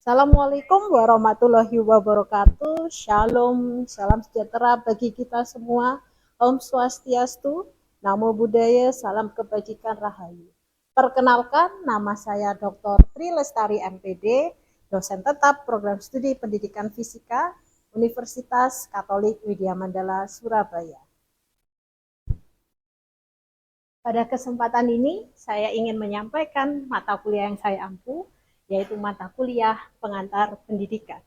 Assalamualaikum warahmatullahi wabarakatuh. Shalom, salam sejahtera bagi kita semua. Om Swastiastu, Namo Buddhaya, salam kebajikan rahayu. Perkenalkan, nama saya Dr. Tri Lestari MPD, dosen tetap program studi pendidikan fisika, Universitas Katolik Widya Mandala, Surabaya. Pada kesempatan ini, saya ingin menyampaikan mata kuliah yang saya ampu, yaitu mata kuliah pengantar pendidikan.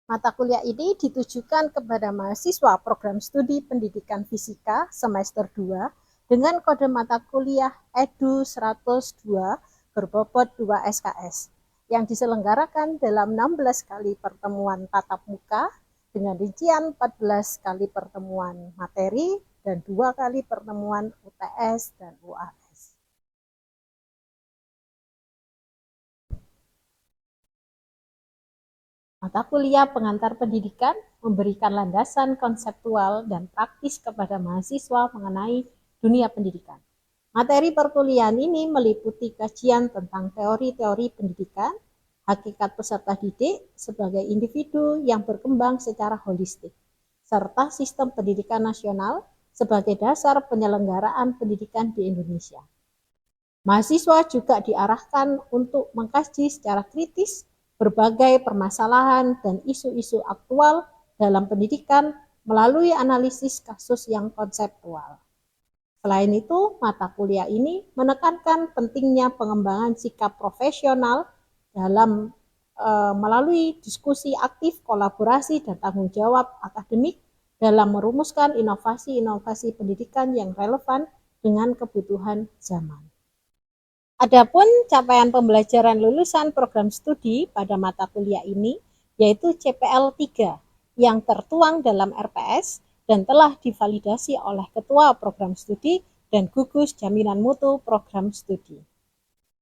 Mata kuliah ini ditujukan kepada mahasiswa program studi pendidikan fisika semester 2 dengan kode mata kuliah EDU 102 berbobot 2 SKS yang diselenggarakan dalam 16 kali pertemuan tatap muka dengan rincian 14 kali pertemuan materi dan 2 kali pertemuan UTS dan UAS. Mata kuliah pengantar pendidikan memberikan landasan konseptual dan praktis kepada mahasiswa mengenai dunia pendidikan. Materi perkuliahan ini meliputi kajian tentang teori-teori pendidikan, hakikat peserta didik sebagai individu yang berkembang secara holistik, serta sistem pendidikan nasional sebagai dasar penyelenggaraan pendidikan di Indonesia. Mahasiswa juga diarahkan untuk mengkaji secara kritis berbagai permasalahan dan isu-isu aktual dalam pendidikan melalui analisis kasus yang konseptual. Selain itu, mata kuliah ini menekankan pentingnya pengembangan sikap profesional dalam melalui diskusi aktif, kolaborasi, dan tanggung jawab akademik dalam merumuskan inovasi-inovasi pendidikan yang relevan dengan kebutuhan zaman. Adapun capaian pembelajaran lulusan program studi pada mata kuliah ini yaitu CPL 3 yang tertuang dalam RPS dan telah divalidasi oleh Ketua Program Studi dan Gugus Jaminan Mutu Program Studi.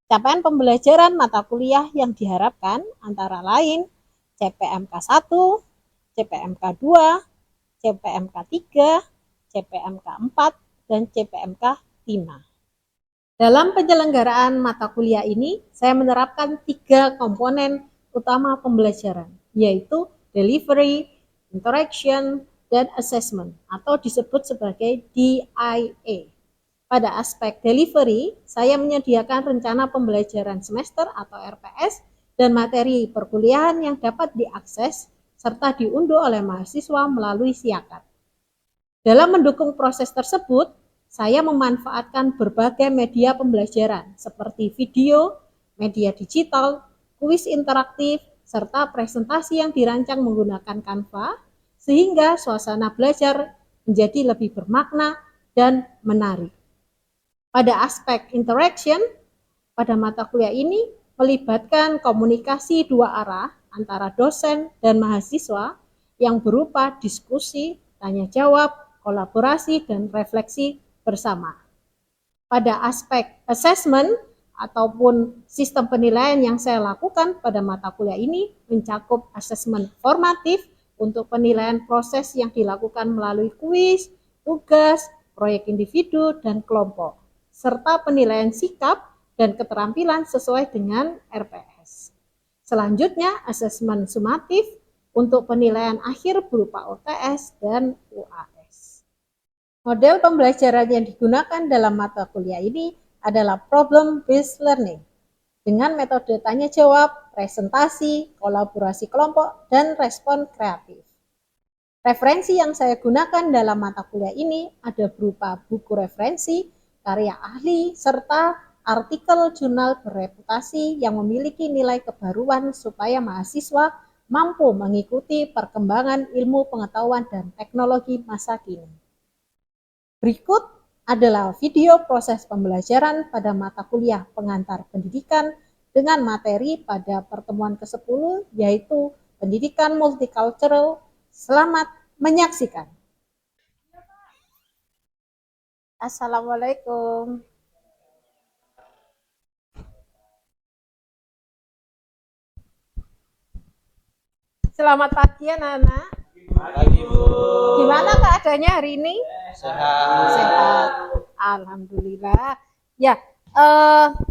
Capaian pembelajaran mata kuliah yang diharapkan antara lain CPMK 1, CPMK 2, CPMK 3, CPMK 4, dan CPMK 5. Dalam penyelenggaraan mata kuliah ini, saya menerapkan 3 komponen utama pembelajaran, yaitu delivery, interaction, dan assessment, atau disebut sebagai DIA. Pada aspek delivery, saya menyediakan rencana pembelajaran semester atau RPS dan materi perkuliahan yang dapat diakses serta diunduh oleh mahasiswa melalui siakat. Dalam mendukung proses tersebut, saya memanfaatkan berbagai media pembelajaran seperti video, media digital, kuis interaktif, serta presentasi yang dirancang menggunakan Canva, sehingga suasana belajar menjadi lebih bermakna dan menarik. Pada aspek interaction, pada mata kuliah ini melibatkan komunikasi 2 arah antara dosen dan mahasiswa yang berupa diskusi, tanya jawab, kolaborasi, dan refleksi bersama. Pada aspek assessment ataupun sistem penilaian yang saya lakukan pada mata kuliah ini mencakup asesmen formatif untuk penilaian proses yang dilakukan melalui kuis, tugas, proyek individu, dan kelompok, serta penilaian sikap dan keterampilan sesuai dengan RPS. Selanjutnya, asesmen sumatif untuk penilaian akhir berupa UTS dan UAS. Model pembelajaran yang digunakan dalam mata kuliah ini adalah problem-based learning dengan metode tanya jawab, presentasi, kolaborasi kelompok, dan respon kreatif. Referensi yang saya gunakan dalam mata kuliah ini ada berupa buku referensi, karya ahli, serta artikel jurnal bereputasi yang memiliki nilai kebaruan supaya mahasiswa mampu mengikuti perkembangan ilmu pengetahuan dan teknologi masa kini. Berikut adalah video proses pembelajaran pada mata kuliah pengantar pendidikan dengan materi pada pertemuan ke-10 yaitu pendidikan multicultural. Selamat menyaksikan. Assalamualaikum. Selamat pagi anak-anak. Pagi Bu. Gimana keadaannya hari ini? Sehat. Sehat. Alhamdulillah. Ya,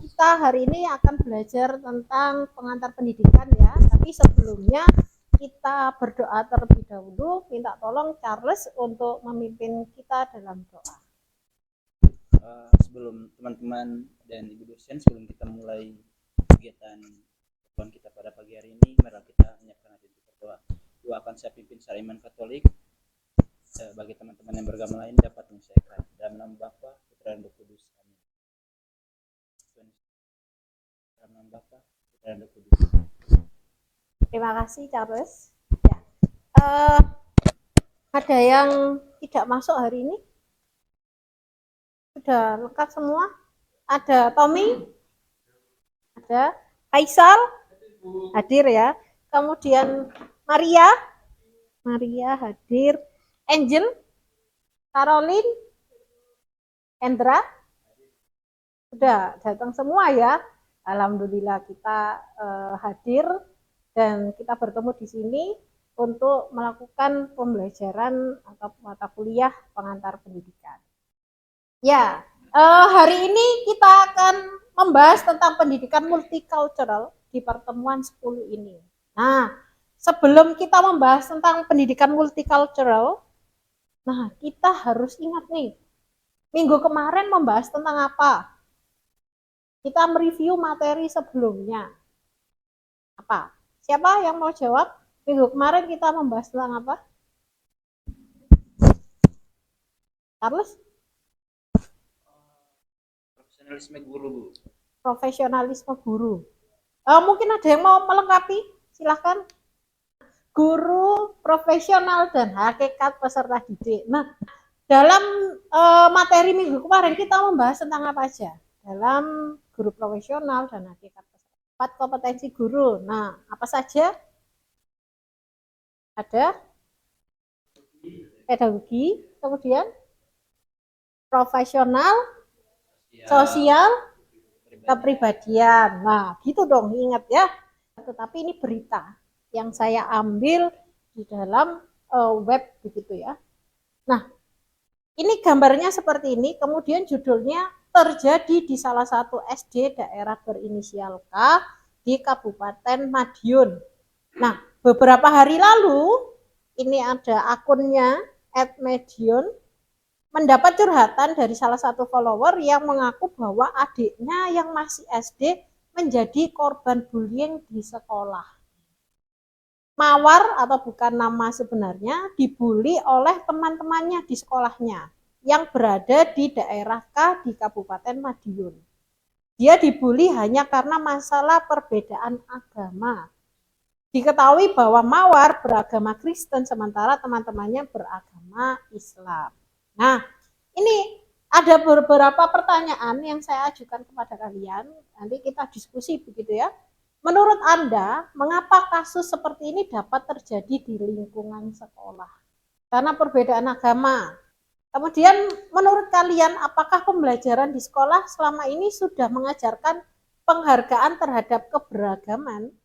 kita kita hari ini akan belajar tentang pengantar pendidikan ya. Tapi sebelumnya kita berdoa terlebih dahulu, minta tolong Charles untuk memimpin kita dalam doa. Sebelum teman-teman dan ibu dosen, sebelum kita mulai kegiatan kita pada pagi hari ini, mari kita menyiapkan hati untuk berdoa. Doa akan saya pimpin secara iman Katolik. Bagi teman-teman yang beragama lain dapat menyesuaikan. Dalam nama Bapa, Putra dan Roh Kudus. Amin. Dalam nama Bapa, Putra dan Roh Kudus. Terima kasih Charles. Ya. Ada yang tidak masuk hari ini? Sudah lengkap semua? Ada Tommy? Ada Faisal? Hadir ya. Kemudian Maria hadir. Angel? Caroline? Endra? Sudah datang semua ya. Alhamdulillah kita hadir dan kita bertemu di sini untuk melakukan pembelajaran atau mata kuliah pengantar pendidikan. Ya, hari ini kita akan membahas tentang pendidikan multicultural di pertemuan 10 ini. Nah, sebelum kita membahas tentang pendidikan multicultural, nah kita harus ingat nih, minggu kemarin membahas tentang apa? Kita mereview materi sebelumnya. Apa? Siapa yang mau jawab? Minggu kemarin kita membahas tentang apa? Carlos? Profesionalisme guru, Bu. Profesionalisme guru. Mungkin ada yang mau melengkapi? Silahkan. Guru, profesional, dan hakikat peserta didik. Nah, dalam materi minggu kemarin kita membahas tentang apa aja? Dalam guru profesional dan hakikat peserta. 4 kompetensi guru. Nah, apa saja? Ada pedagogi, kemudian profesional, sosial, kepribadian. Nah, gitu dong, ingat ya. Tetapi ini berita yang saya ambil di dalam web begitu ya. Nah, ini gambarnya seperti ini, kemudian judulnya terjadi di salah satu SD daerah berinisial K di Kabupaten Madiun. Nah, beberapa hari lalu, ini ada akunnya @medion, mendapat curhatan dari salah satu follower yang mengaku bahwa adiknya yang masih SD menjadi korban bullying di sekolah. Mawar atau bukan nama sebenarnya dibully oleh teman-temannya di sekolahnya yang berada di daerah K di Kabupaten Madiun. Dia dibully hanya karena masalah perbedaan agama. Diketahui bahwa Mawar beragama Kristen sementara teman-temannya beragama Islam. Nah, ini ada beberapa pertanyaan yang saya ajukan kepada kalian. Nanti kita diskusi begitu ya. Menurut Anda, mengapa kasus seperti ini dapat terjadi di lingkungan sekolah? Karena perbedaan agama. Kemudian menurut kalian, apakah pembelajaran di sekolah selama ini sudah mengajarkan penghargaan terhadap keberagaman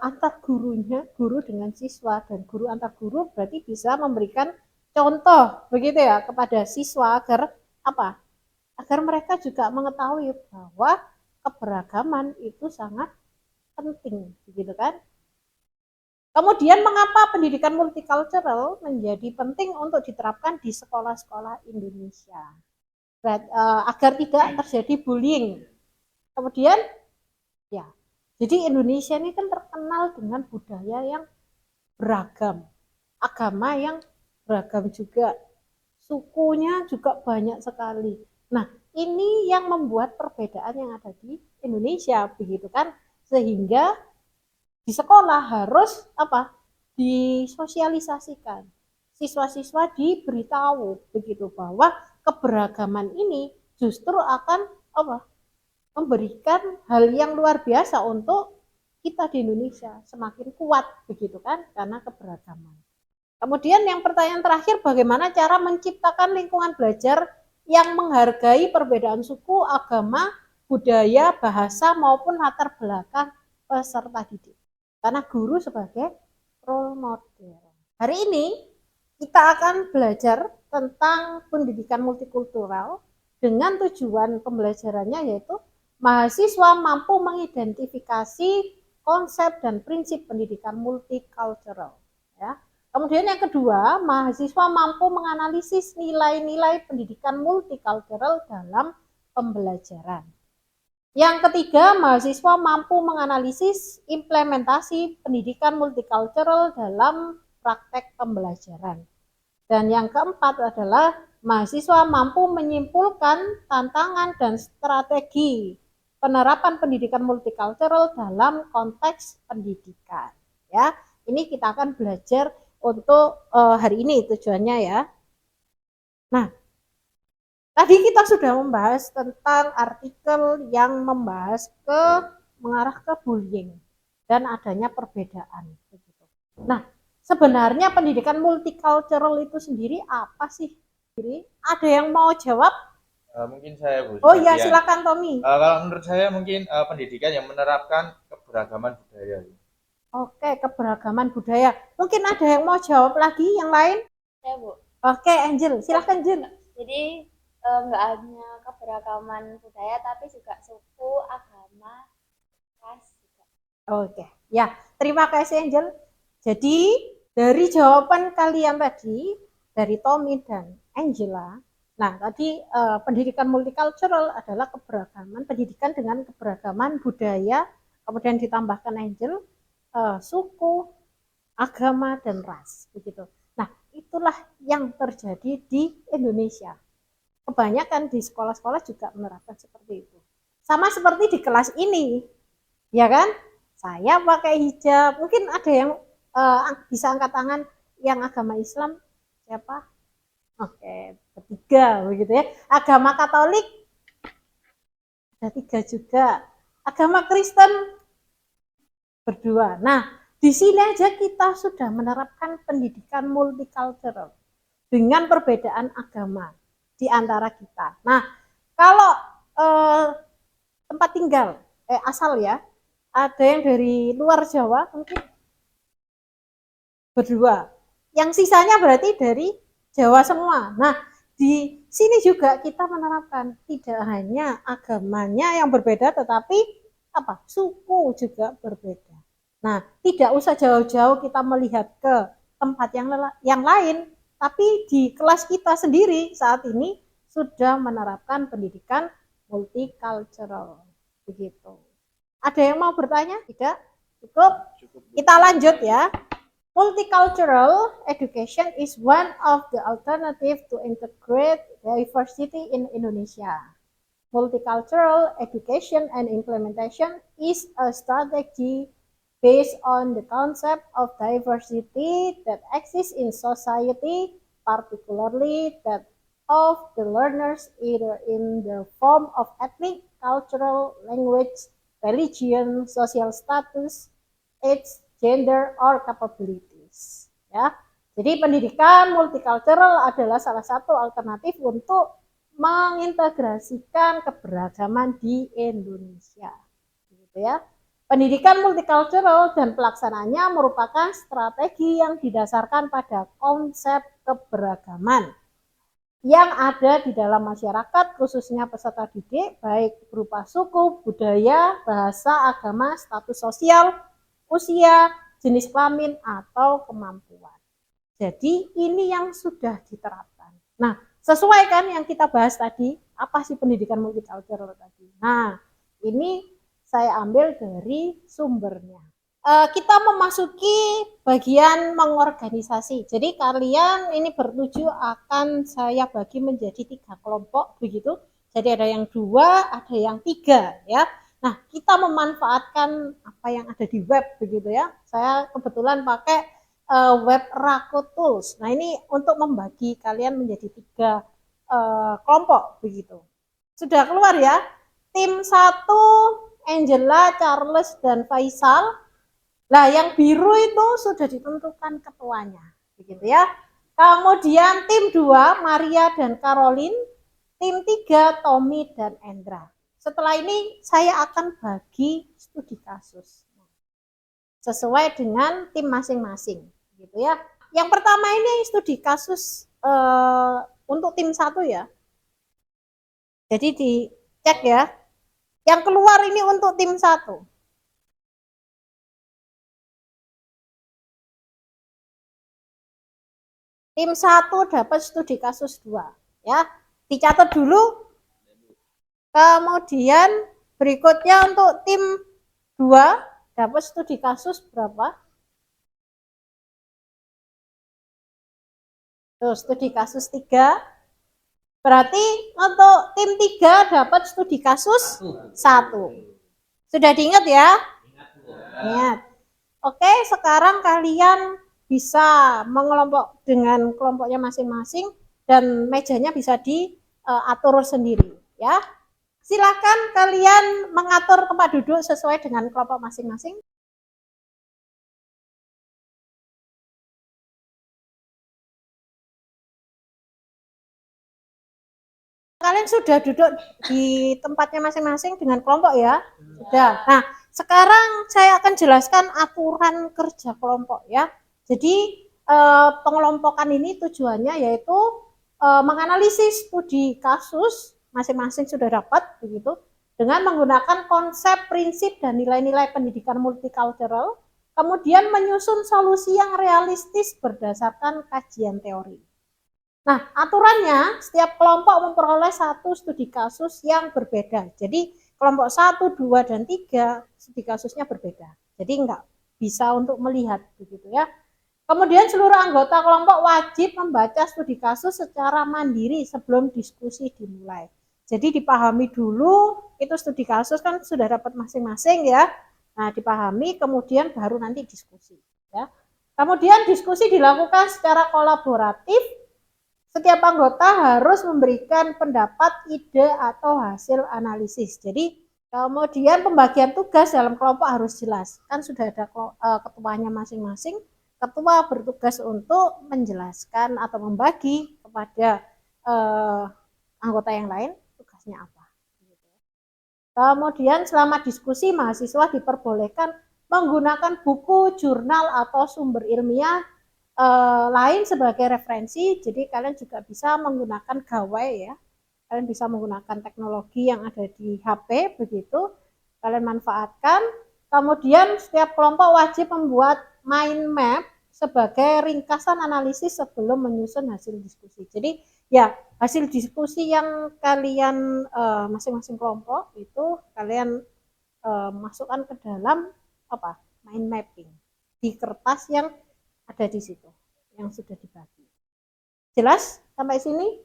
antar gurunya, guru dengan siswa, dan guru antar guru berarti bisa memberikan contoh begitu ya kepada siswa agar apa? Agar mereka juga mengetahui bahwa keberagaman itu sangat penting, begitu kan? Kemudian mengapa pendidikan multicultural menjadi penting untuk diterapkan di sekolah-sekolah Indonesia? Agar tidak terjadi bullying. Kemudian ya, jadi Indonesia ini kan terkenal dengan budaya yang beragam, agama yang beragam juga, sukunya juga banyak sekali. Nah, ini yang membuat perbedaan yang ada di Indonesia, begitu kan? Sehingga di sekolah harus apa? Disosialisasikan. Siswa-siswa diberitahu begitu bahwa keberagaman ini justru akan apa? Memberikan hal yang luar biasa untuk kita di Indonesia semakin kuat begitu kan karena keberagaman. Kemudian yang pertanyaan terakhir, bagaimana cara menciptakan lingkungan belajar yang menghargai perbedaan suku, agama, budaya, bahasa maupun latar belakang peserta didik. Karena guru sebagai role model. Hari ini kita akan belajar tentang pendidikan multikultural dengan tujuan pembelajarannya yaitu mahasiswa mampu mengidentifikasi konsep dan prinsip pendidikan multicultural. Ya. Kemudian yang kedua, mahasiswa mampu menganalisis nilai-nilai pendidikan multicultural dalam pembelajaran. Yang ketiga, mahasiswa mampu menganalisis implementasi pendidikan multicultural dalam praktek pembelajaran. Dan yang keempat adalah mahasiswa mampu menyimpulkan tantangan dan strategi penerapan pendidikan multicultural dalam konteks pendidikan. Ya, ini kita akan belajar untuk hari ini tujuannya ya. Nah, tadi kita sudah membahas tentang artikel yang membahas mengarah ke bullying dan adanya perbedaan. Nah, sebenarnya pendidikan multicultural itu sendiri apa sih? Jadi, ada yang mau jawab? Mungkin saya Bu. Oh iya, silakan Tommy. Kalau menurut saya mungkin pendidikan yang menerapkan keberagaman budaya. Oke, keberagaman budaya. Mungkin ada yang mau jawab lagi yang lain? Ya Bu. Oke, Angel, silakan Angel. Jadi nggak hanya keberagaman budaya tapi juga suku, agama, ras juga. Oke, ya terima kasih Angel. Jadi dari jawaban kalian tadi dari Tommy dan Angela, nah tadi pendidikan multicultural adalah keberagaman pendidikan dengan keberagaman budaya, kemudian ditambahkan Angel suku, agama dan ras begitu. Nah, itulah yang terjadi di Indonesia. Kebanyakan di sekolah-sekolah juga menerapkan seperti itu. Sama seperti di kelas ini. Ya kan? Saya pakai hijab. Mungkin ada yang bisa angkat tangan yang agama Islam siapa? Oke, ketiga begitu ya. Agama Katolik ada 3 juga. Agama Kristen berdua. Nah, di sini aja kita sudah menerapkan pendidikan multicultural dengan perbedaan agama di antara kita. Nah, kalau tempat tinggal asal ya, ada yang dari luar Jawa mungkin berdua. Yang sisanya berarti dari Jawa semua. Nah, di sini juga kita menerapkan tidak hanya agamanya yang berbeda, tetapi suku juga berbeda. Nah, tidak usah jauh-jauh kita melihat ke tempat yang lain, tapi di kelas kita sendiri saat ini sudah menerapkan pendidikan multicultural. Begitu. Ada yang mau bertanya? Tidak? Cukup? Kita lanjut ya. Multicultural education is one of the alternative to integrate diversity in Indonesia. Multicultural education and implementation is a strategy based on the concept of diversity that exists in society, particularly that of the learners either in the form of ethnic, cultural, language, religion, social status, age, gender, or capabilities. Ya, jadi pendidikan multicultural adalah salah satu alternatif untuk mengintegrasikan keberagaman di Indonesia. Gitu ya. Pendidikan multicultural dan pelaksanaannya merupakan strategi yang didasarkan pada konsep keberagaman yang ada di dalam masyarakat, khususnya peserta didik, baik berupa suku, budaya, bahasa, agama, status sosial, usia, jenis kelamin, atau kemampuan. Jadi ini yang sudah diterapkan. Nah, sesuai kan yang kita bahas tadi, apa sih pendidikan multicultural tadi? Nah, ini saya ambil dari sumbernya. Kita memasuki bagian mengorganisasi. Jadi kalian ini bertuju akan saya bagi menjadi 3 kelompok begitu. Jadi ada yang 2, ada yang 3 ya. Nah, kita memanfaatkan apa yang ada di web begitu ya. Saya kebetulan pakai web Rako Tools. Nah, ini untuk membagi kalian menjadi 3 kelompok begitu. Sudah keluar ya. Tim 1 Angela, Charles, dan Faisal. Nah, yang biru itu sudah ditentukan ketuanya, begitu ya. Kemudian tim 2 Maria dan Caroline, tim 3 Tommy dan Endra. Setelah ini saya akan bagi studi kasus sesuai dengan tim masing-masing, gitu ya. Yang pertama ini studi kasus untuk tim 1 ya. Jadi dicek ya. Yang keluar ini untuk tim 1. Tim 1 dapat studi kasus 2. Ya, dicatat dulu. Kemudian berikutnya untuk tim 2 dapat studi kasus berapa? Tuh, studi kasus 3. Berarti untuk tim 3 dapat studi kasus 1. Sudah diingat ya? Ingat. Oke, sekarang kalian bisa mengelompok dengan kelompoknya masing-masing dan mejanya bisa diatur sendiri ya. Silakan kalian mengatur tempat duduk sesuai dengan kelompok masing-masing. Kalian sudah duduk di tempatnya masing-masing dengan kelompok ya? Sudah. Nah, sekarang saya akan jelaskan aturan kerja kelompok ya. Jadi pengelompokan ini tujuannya yaitu menganalisis studi kasus masing-masing sudah dapat begitu dengan menggunakan konsep, prinsip dan nilai-nilai pendidikan multikultural, kemudian menyusun solusi yang realistis berdasarkan kajian teori. Nah, aturannya setiap kelompok memperoleh satu studi kasus yang berbeda. Jadi kelompok 1, 2, dan 3 studi kasusnya berbeda. Jadi enggak bisa untuk melihat begitu ya. Kemudian seluruh anggota kelompok wajib membaca studi kasus secara mandiri sebelum diskusi dimulai. Jadi dipahami dulu, itu studi kasus kan sudah dapat masing-masing ya. Nah, dipahami kemudian baru nanti diskusi ya. Kemudian diskusi dilakukan secara kolaboratif. Setiap anggota harus memberikan pendapat, ide, atau hasil analisis. Jadi kemudian pembagian tugas dalam kelompok harus jelas. Kan sudah ada ketuanya masing-masing. Ketua bertugas untuk menjelaskan atau membagi kepada anggota yang lain tugasnya apa. Kemudian selama diskusi mahasiswa diperbolehkan menggunakan buku, jurnal, atau sumber ilmiah lain sebagai referensi. Jadi kalian juga bisa menggunakan gawai ya, kalian bisa menggunakan teknologi yang ada di HP begitu, kalian manfaatkan. Kemudian setiap kelompok wajib membuat mind map sebagai ringkasan analisis sebelum menyusun hasil diskusi. Jadi ya hasil diskusi yang kalian masing-masing kelompok itu kalian masukkan ke dalam apa mind mapping di kertas yang ada di situ yang sudah dibagi. Jelas sampai sini?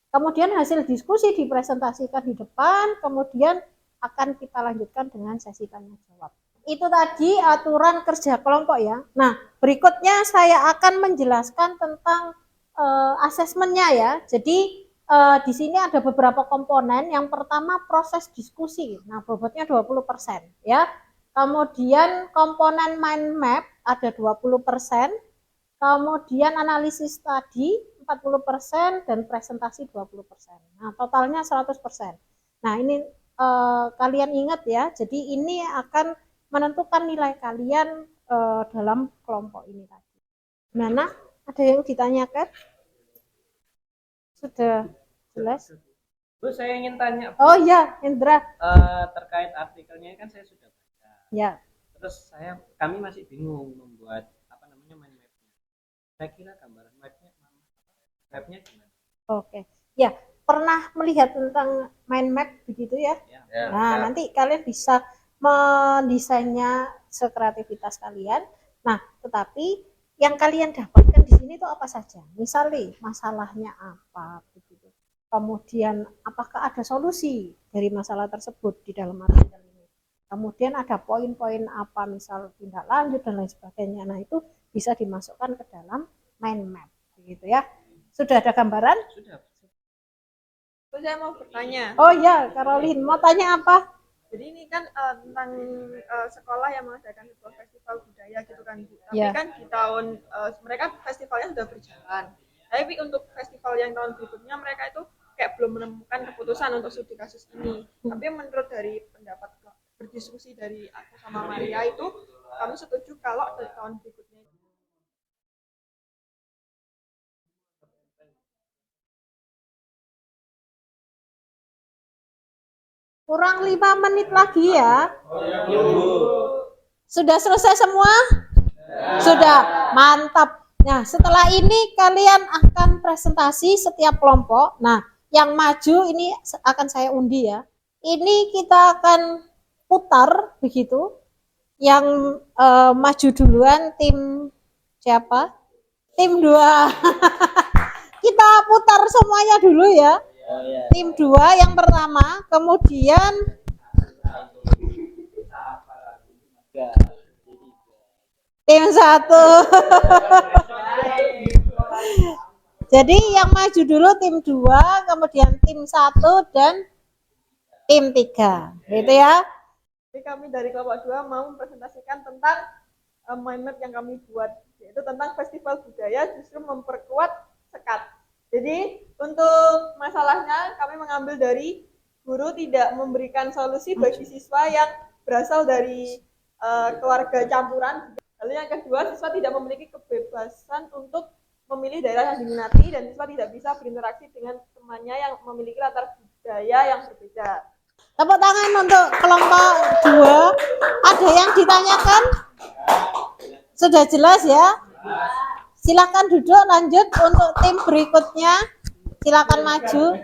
Kemudian hasil diskusi dipresentasikan di depan, kemudian akan kita lanjutkan dengan sesi tanya jawab. Itu tadi aturan kerja kelompok ya. Nah, berikutnya saya akan menjelaskan tentang asesmennya ya. Jadi di sini ada beberapa komponen. Yang pertama proses diskusi. Nah, bobotnya 20% ya. Kemudian komponen mind map ada 20%. Kemudian analisis tadi 40% dan presentasi 20%. Nah, totalnya 100%. Nah, ini kalian ingat ya. Jadi ini akan menentukan nilai kalian dalam kelompok ini tadi. Mana? Ada yang ditanyakan? Sudah jelas? Bu, saya ingin tanya. Oh ya, Indra. Terkait artikelnya kan saya sudah baca. Ya. Terus kami masih bingung membuat apa namanya mind map-nya. Saya kira gambaran mapnya gimana? Oke. Ya, pernah melihat tentang mind map begitu ya? Ya. Nah, nanti kalian bisa mendesainnya sekreativitas kalian. Nah, tetapi yang kalian dapatkan di sini itu apa saja? Misalnya masalahnya apa begitu. Kemudian apakah ada solusi dari masalah tersebut di dalam artikel ini? Kemudian ada poin-poin apa misal tindak lanjut dan lain sebagainya. Nah, itu bisa dimasukkan ke dalam mind map begitu ya. Sudah ada gambaran? Sudah. Saya mau bertanya. Oh ya, Caroline, mau tanya apa? Jadi ini kan tentang sekolah yang mengadakan sebuah festival budaya gitu kan, Bu. Tapi Ya. kan di tahun mereka festivalnya sudah berjalan. Tapi untuk festival yang tahun berikutnya mereka itu kayak belum menemukan keputusan untuk studi kasus ini. Tapi menurut dari pendapat berdiskusi dari aku sama Maria itu, kami setuju kalau dari tahun berikutnya Kurang 5 menit lagi ya. Sudah selesai semua? Sudah, mantap. Nah, setelah ini kalian akan presentasi setiap kelompok. Nah, yang maju ini akan saya undi ya. Ini kita akan putar begitu. Yang maju duluan tim siapa? Tim 2. Kita putar semuanya dulu ya. Tim 2 yang pertama, kemudian tim 1. Jadi yang maju dulu tim 2, kemudian tim 1 dan tim 3. Gitu ya. Jadi kami dari kelompok 2 mau mempresentasikan tentang mind map yang kami buat, yaitu tentang festival budaya justru memperkuat sekat. Jadi untuk masalahnya kami mengambil dari guru tidak memberikan solusi bagi siswa yang berasal dari keluarga campuran. Lalu yang kedua, siswa tidak memiliki kebebasan untuk memilih daerah yang diminati dan siswa tidak bisa berinteraksi dengan temannya yang memiliki latar budaya yang berbeda. Tepuk tangan untuk kelompok 2. Ada yang ditanyakan? Sudah jelas ya? Silakan duduk, lanjut untuk tim berikutnya. Silakan maju.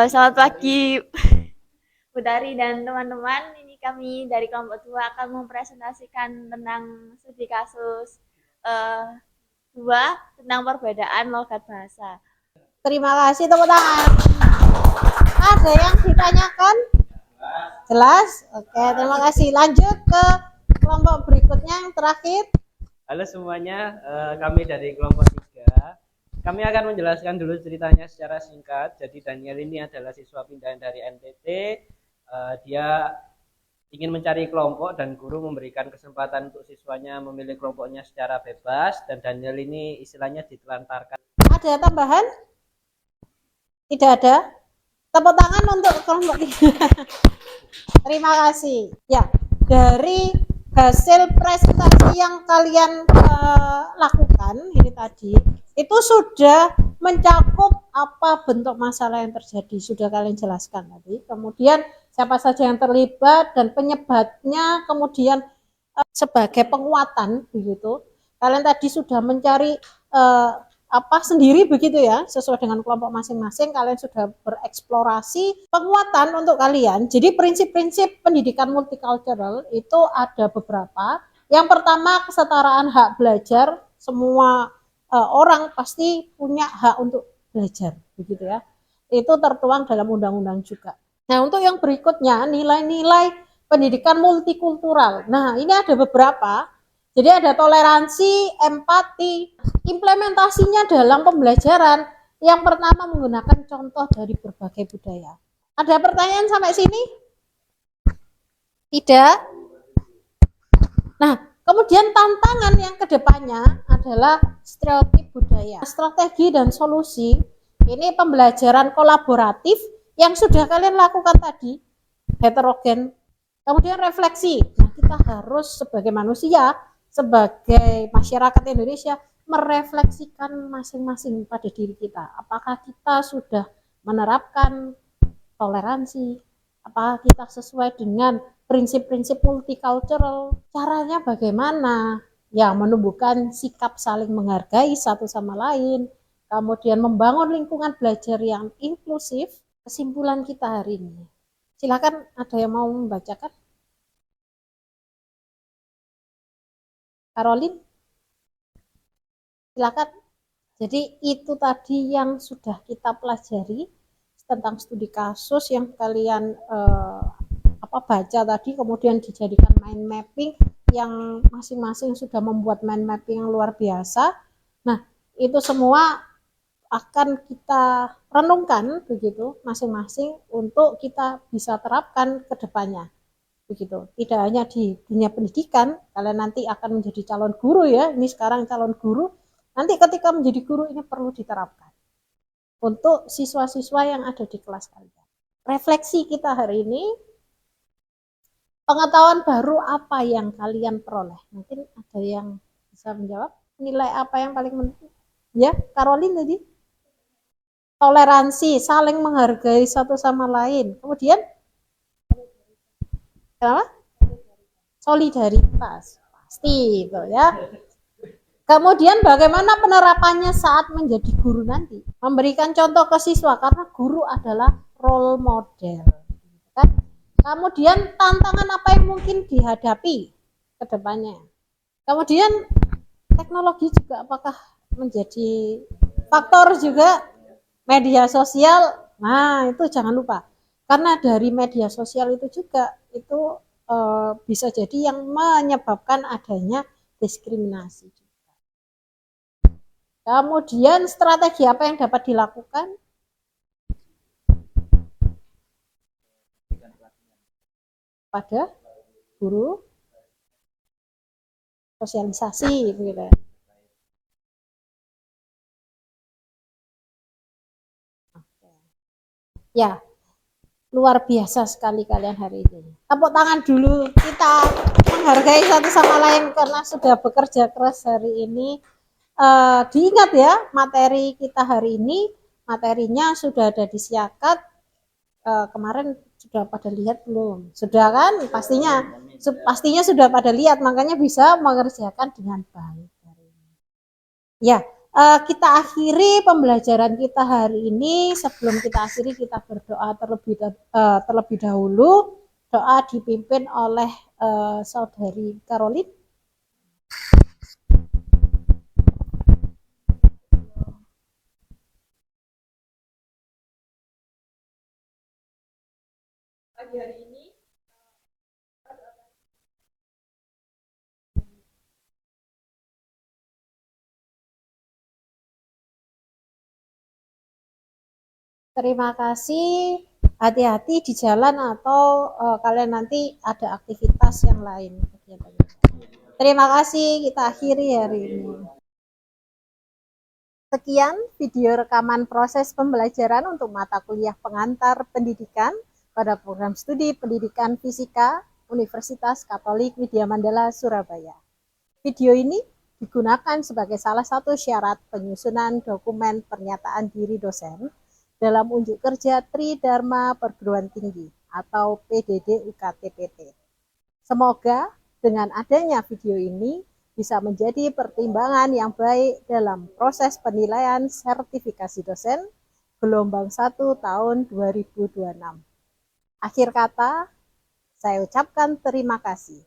Selamat pagi Putari dan teman-teman. Ini kami dari kelompok 2 akan mempresentasikan tentang studi kasus 2 tentang perbedaan logat bahasa. Terima kasih, tepuk tangan. Ada yang ditanyakan? Jelas? Oke, terima kasih. Lanjut ke kelompok berikutnya yang terakhir. Halo semuanya, kami dari kelompok 3. Kami akan menjelaskan dulu ceritanya secara singkat. Jadi Daniel ini adalah siswa pindahan dari NTT. Dia ingin mencari kelompok dan guru memberikan kesempatan untuk siswanya memilih kelompoknya secara bebas. Dan Daniel ini istilahnya ditelantarkan. Ada tambahan? Tidak ada? Tepuk tangan untuk kelompok 3. Terima kasih. Ya, dari hasil presentasi yang kalian lakukan ini tadi, itu sudah mencakup apa bentuk masalah yang terjadi, sudah kalian jelaskan tadi. Kemudian siapa saja yang terlibat dan penyebabnya, kemudian sebagai penguatan begitu. Kalian tadi sudah mencari sendiri begitu ya, sesuai dengan kelompok masing-masing. Kalian sudah bereksplorasi penguatan untuk kalian. Jadi prinsip-prinsip pendidikan multicultural itu ada beberapa. Yang pertama, kesetaraan hak belajar. Semua orang pasti punya hak untuk belajar begitu ya. Itu tertuang dalam undang-undang juga. Nah, untuk yang berikutnya, nilai-nilai pendidikan multikultural. Nah, ini ada beberapa. Jadi ada toleransi, empati, implementasinya dalam pembelajaran. Yang pertama menggunakan contoh dari berbagai budaya. Ada pertanyaan sampai sini? Tidak? Nah, kemudian tantangan yang kedepannya adalah stereotip budaya. Strategi dan solusi, ini pembelajaran kolaboratif yang sudah kalian lakukan tadi, heterogen. Kemudian refleksi, nah, kita harus sebagai manusia, sebagai masyarakat Indonesia merefleksikan masing-masing pada diri kita. Apakah kita sudah menerapkan toleransi? Apakah kita sesuai dengan prinsip-prinsip multicultural? Caranya bagaimana? Ya, menumbuhkan sikap saling menghargai satu sama lain. Kemudian membangun lingkungan belajar yang inklusif. Kesimpulan kita hari ini. Silakan, ada yang mau membacakan? Caroline, silakan. Jadi itu tadi yang sudah kita pelajari tentang studi kasus yang kalian baca tadi, kemudian dijadikan mind mapping yang masing-masing sudah membuat mind mapping yang luar biasa. Nah, itu semua akan kita renungkan begitu masing-masing untuk kita bisa terapkan ke depannya. Begitu. Tidak hanya di dunia pendidikan, kalian nanti akan menjadi calon guru ya. Ini sekarang calon guru. Nanti ketika menjadi guru ini perlu diterapkan untuk siswa-siswa yang ada di kelas kalian. Refleksi kita hari ini, pengetahuan baru apa yang kalian peroleh? Mungkin ada yang bisa menjawab. Nilai apa yang paling penting? Ya, Caroline tadi. toleransi, saling menghargai satu sama lain. Kemudian apa? Solidaritas, pasti itu ya. Kemudian bagaimana penerapannya saat menjadi guru nanti? Memberikan contoh ke siswa karena guru adalah role model. Kan? Kemudian tantangan apa yang mungkin dihadapi ke depannya? Kemudian teknologi juga apakah menjadi faktor juga, media sosial. Nah, itu jangan lupa. Karena dari media sosial itu juga itu bisa jadi yang menyebabkan adanya diskriminasi. Kemudian strategi apa yang dapat dilakukan? Pada guru, sosialisasi gitu. Ya, luar biasa sekali kalian hari ini. Tepuk tangan dulu, kita menghargai satu sama lain karena sudah bekerja keras hari ini. Diingat ya, materi kita hari ini, materinya sudah ada di Siakat. Kemarin sudah pada lihat belum? Sudah kan? Pastinya sudah pada lihat, makanya bisa mengerjakan dengan baik. Ya, kita akhiri pembelajaran kita hari ini. Sebelum kita akhiri, kita berdoa terlebih dahulu. Doa dipimpin oleh Saudari Caroline. Pagi hari ini Terima kasih. Hati-hati di jalan atau kalian nanti ada aktivitas yang lain. Terima kasih, kita akhiri hari ini. Sekian video rekaman proses pembelajaran untuk mata kuliah pengantar pendidikan pada program studi pendidikan fisika Universitas Katolik Widya Mandala Surabaya. Video ini digunakan sebagai salah satu syarat penyusunan dokumen pernyataan diri dosen dalam unjuk kerja Tridharma Perguruan Tinggi atau PDD UKT-PT. Semoga dengan adanya video ini bisa menjadi pertimbangan yang baik dalam proses penilaian sertifikasi dosen gelombang 1 tahun 2026. Akhir kata, saya ucapkan terima kasih.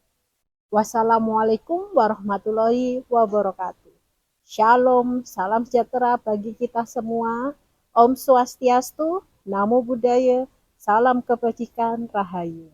Wassalamualaikum warahmatullahi wabarakatuh. Shalom, salam sejahtera bagi kita semua. Om Swastiastu, Namo Buddhaya, salam kebajikan, Rahayu.